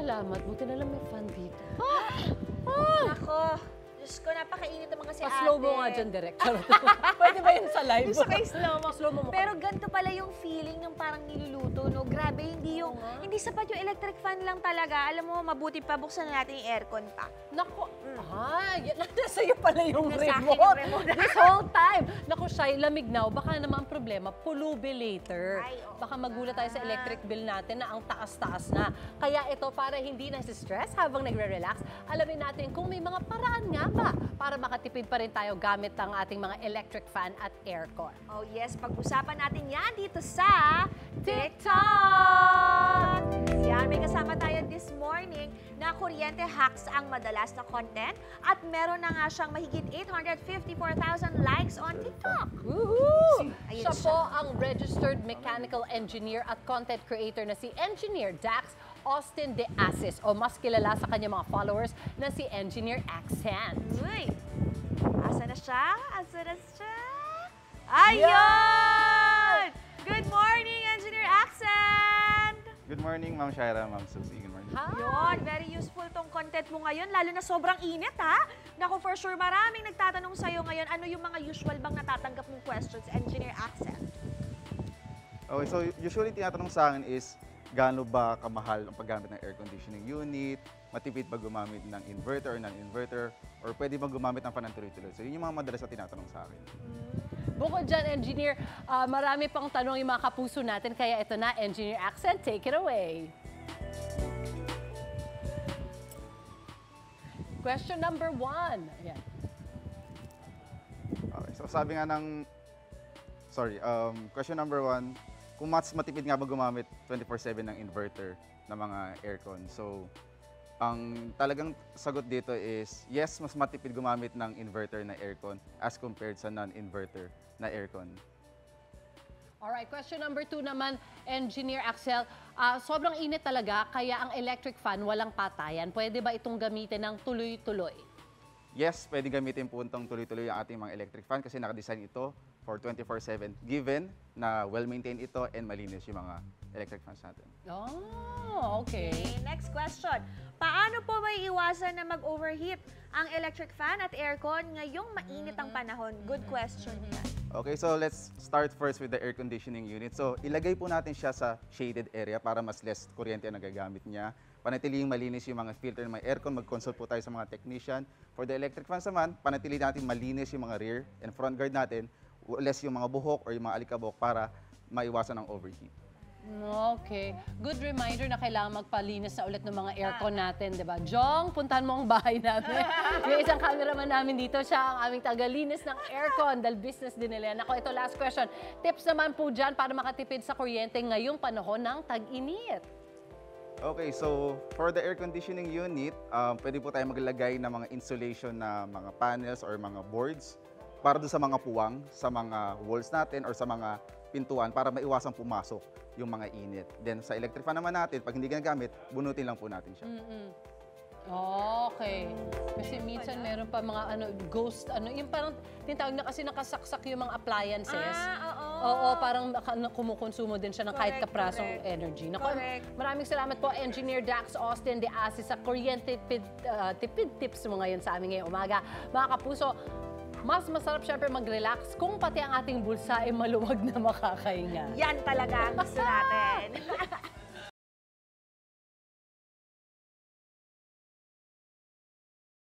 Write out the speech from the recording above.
salamat. Buti na lang may fan dito. Nako, Diyos ko, napakainit naman kasi ate. Pa-slow mo nga dyan, direct. Pwede ba yun sa live? Gusto ko slow mo. Slow mo. Pero ganito pala yung feeling ng parang niluluto, no? Grabe, hindi sapat yung electric fan lang talaga. Alam mo, mabuti pa, buksan na natin yung aircon pa. Naku, nasa iyo pala yung Nasa akin remote. yung remote. This whole time. Naku, Shai, lamig na. Baka naman ang problema, pulubi later. Ay, oo. Baka magulat tayo sa electric bill natin na ang taas-taas na. Kaya ito, para hindi na stress habang nagre-relax, alamin natin kung may mga paraan nga ba para makatipid pa rin tayo gamit ang ating mga electric fan at aircon. Oh yes, pag-usapan natin yan dito sa TikTok! Yan, may kasama tayo this morning na kuryente hacks ang madalas na content at meron na nga siyang mahigit 854,000 likes on TikTok. Woohoo! Ayun Siya siya. po ang registered mechanical engineer at content creator na si Engineer Dax Austin De Asis o mas kilala sa kanyang mga followers na si Engineer Accent. Uy! Asa na siya? Asa na siya? Ayun! Good morning, Engineer Accent! Good morning, Ma'am Shaira, Ma'am Susie. Good morning. Yun, very useful tong content mo ngayon, lalo na sobrang init ha. Naku, for sure, maraming nagtatanong sa'yo ngayon, ano yung mga usual bang natatanggap mong questions, Engineer Accent? Okay, so usually tinatanong sa akin is, gaano ba kamahal ang paggamit ng air conditioning unit? Matipid ba gumamit ng inverter or non-inverter? Or pwede ba gumamit ng panantuloy-tuloy? So yun yung mga madalas na tinatanong sa akin. Bukod dyan, Engineer, marami pang tanong yung mga kapuso natin. Kaya ito na, Engineer Accent, take it away. Question number 1. Ayan. Okay, so sabi nga ng, question number 1, kung mas matipid nga ba gumamit 24/7 ng inverter na mga aircon? So, ang talagang sagot dito is, yes, mas matipid gumamit ng inverter na aircon as compared sa non-inverter na aircon. Alright, question number 2 naman, Engineer Axel. Sobrang init talaga, kaya ang electric fan walang patayan. Pwede ba itong gamitin ng tuloy-tuloy? Yes, pwede gamitin po itong tuloy-tuloy ang ating mga electric fan kasi nakadesign ito for 24/7 given na well-maintained ito and malinis yung mga electric fans natin. Oh, okay. Next question. Paano po may iwasan na mag-overheat ang electric fan at aircon ngayong mainit ang panahon? Good question yan. Okay, so let's start first with the air conditioning unit. So ilagay po natin siya sa shaded area para mas less kuryente ang nagagamit niya. Panatiling malinis yung mga filter ng mga aircon, mag-consult po tayo sa mga technician. For the electric fans naman, panatili natin malinis yung mga rear and front guard natin, less yung mga buhok or yung mga alikabok para maiwasan ang overheat. Okay. Good reminder na kailangan magpalinis na ulit ng mga aircon natin, di ba? Jong, puntahan mo ang bahay namin. Yung isang cameraman namin dito, siya ang aming tagalinis ng aircon dahil business din nila. Ako, ito last question. Tips naman po dyan para makatipid sa kuryente ngayong panahon ng tag-init. Okay, so for the air conditioning unit, pwede po tayo maglagay ng mga insulation na mga panels or mga boards para doon sa mga puwang, sa mga walls natin or sa mga pintuan para maiwasang pumasok yung mga init. Then sa electric fan naman natin, pag hindi ginagamit, bunutin lang po natin siya. Okay. Kasi minsan meron pa mga ghost, yung parang tinatawag na kasi nakasaksak yung mga appliances. Oo, parang kumukonsumo din siya ng kahit kaprasong energy. Naku, maraming salamat po, Engineer Dax Austin De Asis sa kuryente tipid tips mo ngayon sa amin ngayong umaga. Mga kapuso, mas masarap syempre mag-relax kung pati ang ating bulsa ay maluwag na makakahinga. Yan talaga ang gusto natin.